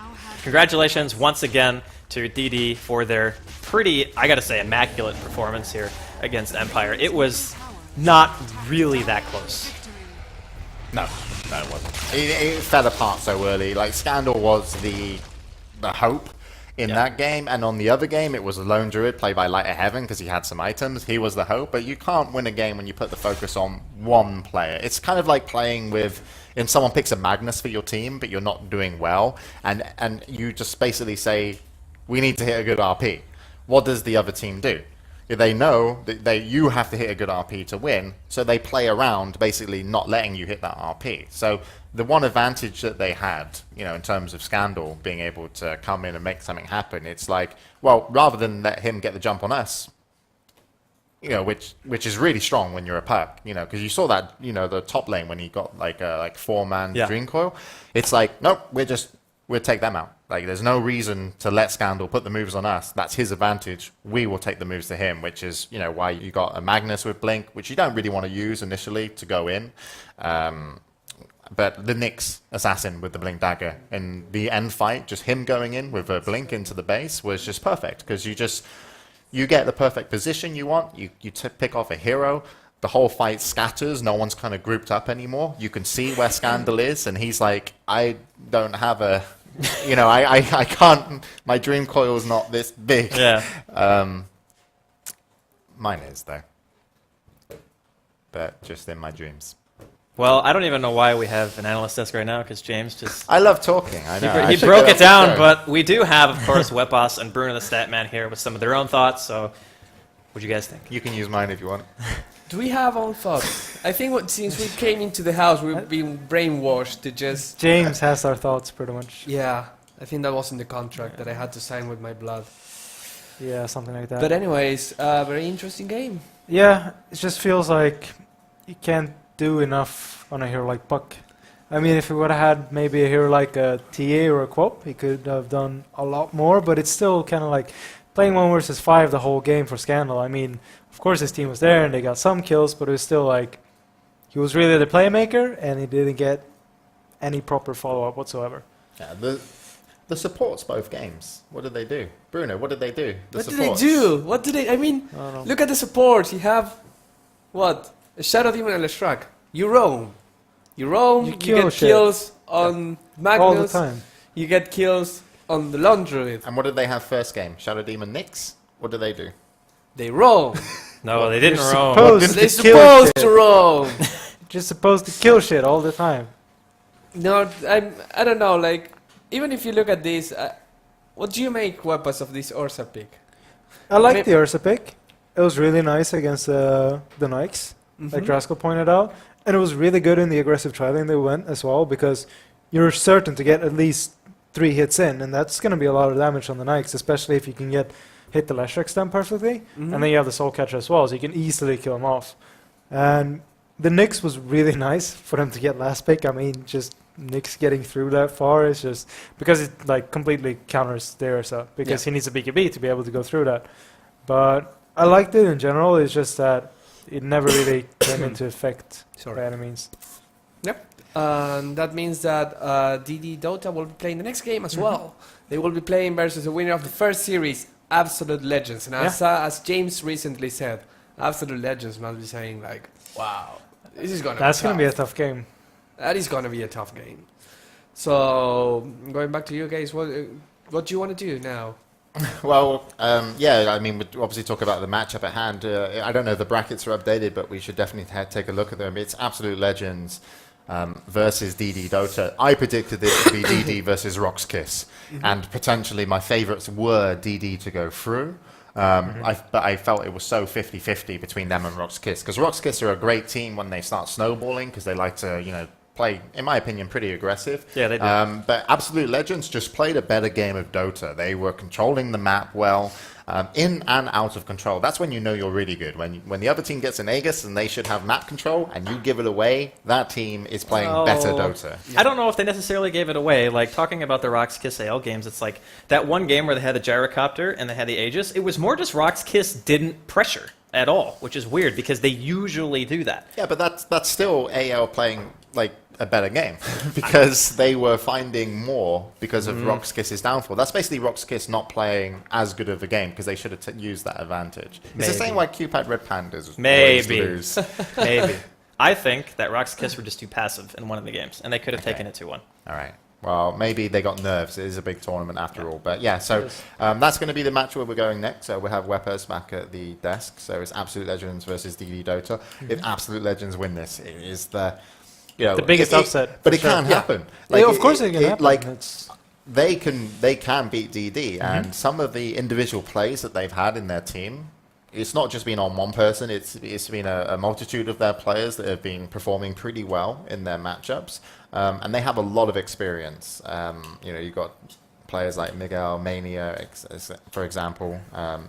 congratulations once again to DD for their pretty, I gotta say, immaculate performance here against Empire. It was not really that close. No, it wasn't. It fell apart so early. Like, Scandal was the hope in that game, and on the other game, it was a Lone Druid played by Light of Heaven because he had some items. He was the hope, but you can't win a game when you put the focus on one player. It's kind of like playing with... If someone picks a Magnus for your team, but you're not doing well, and you just basically say, we need to hit a good RP. What does the other team do? They know that you have to hit a good RP to win, so they play around basically not letting you hit that RP. So the one advantage that they had, in terms of Scandal being able to come in and make something happen, it's like, well, rather than let him get the jump on us, which is really strong when you're a pack, because you saw that, the top lane when he got like a 4-man Dream Coil, it's like, nope, we'll take them out. Like, there's no reason to let Scandal put the moves on us. That's his advantage. We will take the moves to him, which is, why you got a Magnus with Blink, which you don't really want to use initially to go in. But the Nyx assassin with the Blink Dagger in the end fight, just him going in with a Blink into the base was just perfect, because you get the perfect position you want. You pick off a hero. The whole fight scatters. No one's kind of grouped up anymore. You can see where Scandal is, and he's like, I don't have a... I can't. My Dream Coil is not this big. Yeah. Mine is though, but just in my dreams. Well, I don't even know why we have an analyst desk right now, because James just... I love talking. I know. He broke it down, but we do have, of course, Webos and Bruno the Statman here with some of their own thoughts. So, what do you guys think? You can use mine if you want. Do we have own thoughts? I think since we came into the house, we've been brainwashed to just... James has our thoughts pretty much. Yeah, I think that was in the contract that I had to sign with my blood. Yeah, something like that. But anyways, very interesting game. Yeah, it just feels like you can't do enough on a hero like Puck. I mean, if we would have had maybe a hero like a TA or a Quop, he could have done a lot more, but it's still kind of like playing 1 versus 5 the whole game for Scandal. I mean, of course his team was there and they got some kills, but it was still like he was really the playmaker and he didn't get any proper follow-up whatsoever. Yeah, the supports both games. What did they do? Bruno, what did they do? What did they... I mean, look at the supports. You have, what? A Shadow Demon and a Shrug. You roam. You get kills on Magnus. All the time. You get kills on the Lone Druid. And what did they have first game? Shadow Demon Nyx? What did they do? They roam. No, they didn't roam. They're supposed to roam. Just supposed to kill shit all the time. No, I don't know, like, even if you look at this, what do you make, Weapons, of this Ursa pick? I like the Ursa pick. It was really nice against the Nyx, like Drasko pointed out. And it was really good in the aggressive trialing they went as well, because you're certain to get at least 3 hits in, and that's going to be a lot of damage on the Nyx, especially if you can hit the Leshrac stem perfectly, and then you have the Soul Catcher as well, so you can easily kill him off. And the Nyx was really nice for them to get last pick. I mean, just Nyx getting through that far is just because it like completely counters the Ursa, because he needs a BKB to be able to go through that. But I liked it in general. It's just that it never really came into effect by any means. Yep. That means that DD.Dota will be playing the next game as well. They will be playing versus the winner of the first series, Absolute Legends. And as James recently said, Absolute Legends must be saying like, wow, this is going to be That's going to be a tough game. That is going to be a tough game. So, going back to you guys, what do you want to do now? Well, yeah, I mean, we'd obviously talk about the matchup at hand. I don't know if the brackets are updated, but we should definitely take a look at them. It's Absolute Legends versus DD.Dota. I predicted this to be DD versus Rock's Kiss, and potentially my favourites were DD to go through. But I felt it was so 50-50 between them and Rock's Kiss, because Rock's Kiss are a great team when they start snowballing, because they like to, play, in my opinion, pretty aggressive. Yeah, they do. But Absolute Legends just played a better game of Dota. They were controlling the map well, in and out of control. That's when you know you're really good. When the other team gets an Aegis and they should have map control and you give it away, that team is playing better Dota. I don't know if they necessarily gave it away. Like, talking about the Rock's Kiss AL games, it's like that one game where they had the gyrocopter and they had the Aegis. It was more just Rock's Kiss didn't pressure at all, which is weird because they usually do that. Yeah, but that's still AL playing like a better game because they were finding more because of Rock's Kiss's downfall. That's basically Rock's Kiss not playing as good of a game because they should have used that advantage. It's the same why Cupid Red Pandas lose. Maybe. I think that Rock's Kiss were just too passive in one of the games, and they could have taken it 2-1. All right. Well, maybe they got nerves. It is a big tournament after all. But yeah, so that's going to be the match where we're going next. So we'll have Wepers back at the desk. So it's Absolute Legends versus DD.Dota. If Absolute Legends win this, it is the biggest upset. But it can happen. Like, of course it can happen. Like, they can beat DD, and some of the individual plays that they've had in their team it's not just been on one person. It's been a multitude of their players that have been performing pretty well in their matchups, and they have a lot of experience. You've got players like Miguel, Mania, for example,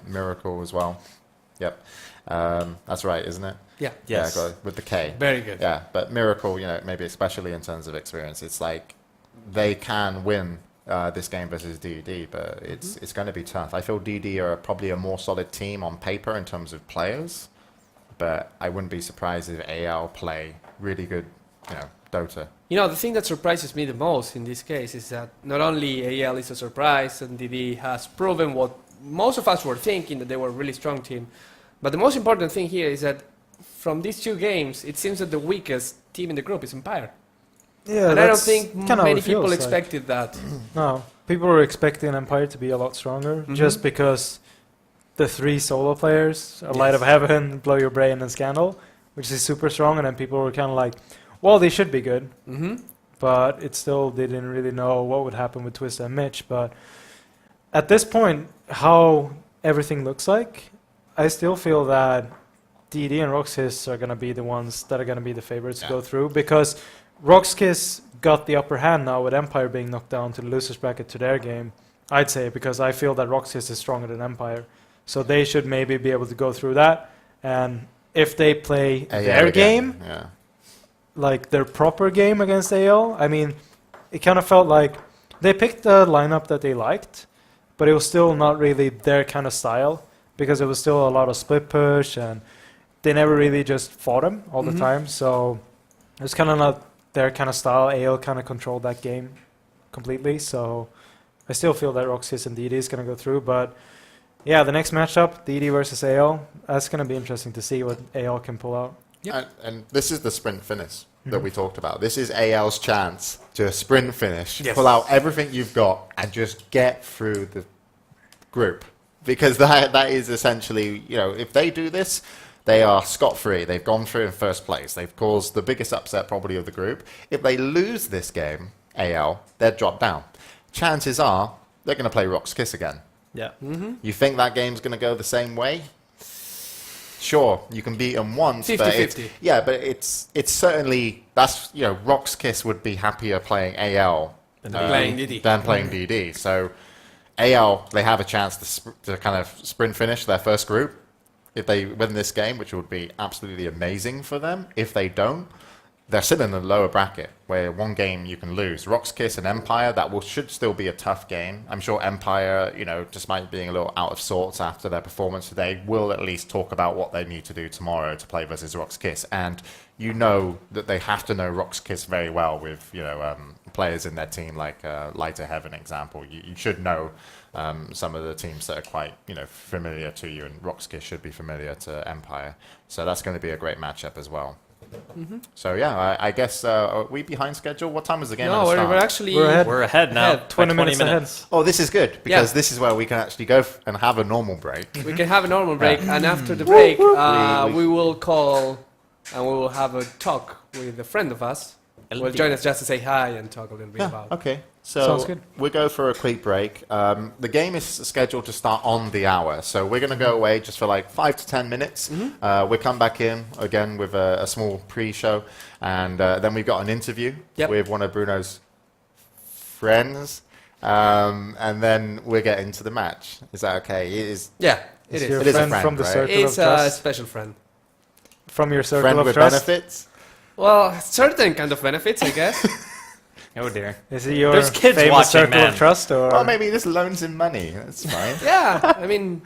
Miracle as well. Yep, that's right, isn't it? Yeah. Yes. Yeah, with the K. Very good. Yeah, but Miracle, maybe especially in terms of experience, it's like they can win this game versus DD, but it's going to be tough. I feel DD are probably a more solid team on paper in terms of players, but I wouldn't be surprised if AL play really good, Dota. The thing that surprises me the most in this case is that not only AL is a surprise and DD has proven what most of us were thinking, that they were a really strong team, but the most important thing here is that from these two games, it seems that the weakest team in the group is Empire. Yeah, And I don't that's think kinda how many it people feels expected that. No, people were expecting Empire to be a lot stronger, just because the 3 solo players, Light of Heaven, Blow Your Brain, and Scandal, which is super strong, and then people were kind of like, well, they should be good. But it still, they didn't really know what would happen with Twista and Mitch. But at this point, how everything looks like, I still feel that DD and Roxkiss are going to be the ones that are going to be the favorites to go through, because Roxkiss got the upper hand now with Empire being knocked down to the losers bracket to their game, I'd say, because I feel that Roxkiss is stronger than Empire. So they should maybe be able to go through that. And if they play their game, like their proper game against AL, I mean, it kind of felt like they picked the lineup that they liked, but it was still not really their kind of style, because it was still a lot of split push, and they never really just fought him all the time. So it was kind of not their kind of style. AL kind of controlled that game completely. So I still feel that Roxkiss and DD is going to go through. But yeah, the next matchup, DD versus AL, that's going to be interesting to see what AL can pull out. Yep. And this is the sprint finish that we talked about. This is AL's chance to sprint finish, pull out everything you've got, and just get through the group. Because that is essentially, if they do this, they are scot-free. They've gone through in first place. They've caused the biggest upset probably of the group. If they lose this game, AL, they're dropped down. Chances are they're going to play Roxkiss again. Yeah. You think that game's going to go the same way? Sure, you can beat them once, 50-50. but it's certainly, that's, Roxkiss would be happier playing AL Than playing DD. than playing DD. So AL, they have a chance to kind of sprint finish their first group if they win this game, which would be absolutely amazing for them. If they don't, they're still in the lower bracket, where one game you can lose. Roxkiss and Empire, should still be a tough game. I'm sure Empire, despite being a little out of sorts after their performance today, will at least talk about what they need to do tomorrow to play versus Roxkiss. And you know that they have to know Roxkiss very well with, players in their team like Light of Heaven, example. You should know some of the teams that are quite, familiar to you, and Roxkiss should be familiar to Empire. So that's going to be a great matchup as well. So yeah, I guess are we behind schedule? What time is the game? No, we're actually We're ahead now. Ahead. by 20 minutes ahead. Oh, this is good, because Yeah. this is where we can actually go and have a normal break. We can have a normal break, and after the break, We- we will call and we will have a talk with a friend of us. Will join us just to say hi and talk a little bit about. Okay, so Sounds good. we'll go for a quick break. The game is scheduled to start on the hour, so we're going to go away just for like 5 to 10 minutes. We'll come back in again with a small pre-show, and then we've got an interview with one of Bruno's friends, and then we'll get into the match. Is that okay? It is Yeah, it It's is. your It is a friend friend, from the right? circle It's of a trust. special friend. From your circle friend of with trust. benefits. Well, certain kind of benefits, I guess. Oh dear. Is it your There's kids famous watching, circle man. of trust, or Well, maybe this loans him money. That's fine. Yeah, I mean,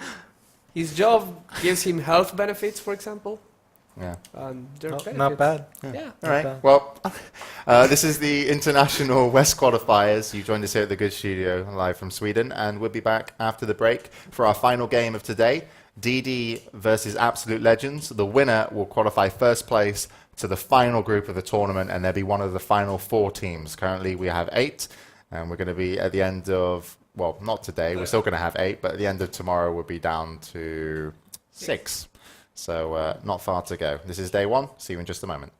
his job gives him health benefits, for example. Yeah. They're benefits. not bad? Yeah. All right. bad. Well, this is the International West Qualifiers. You joined us here at the Good Studio, live from Sweden, and we'll be back after the break for our final game of today. DD versus Absolute Legends. The winner will qualify first place to the final group of the tournament, and they'll be one of the final 4 teams. Currently, we have 8, and we're going to be at the end of, well, not today, we're still going to have 8, but at the end of tomorrow, we'll be down to 6. So not far to go. This is day 1. See you in just a moment.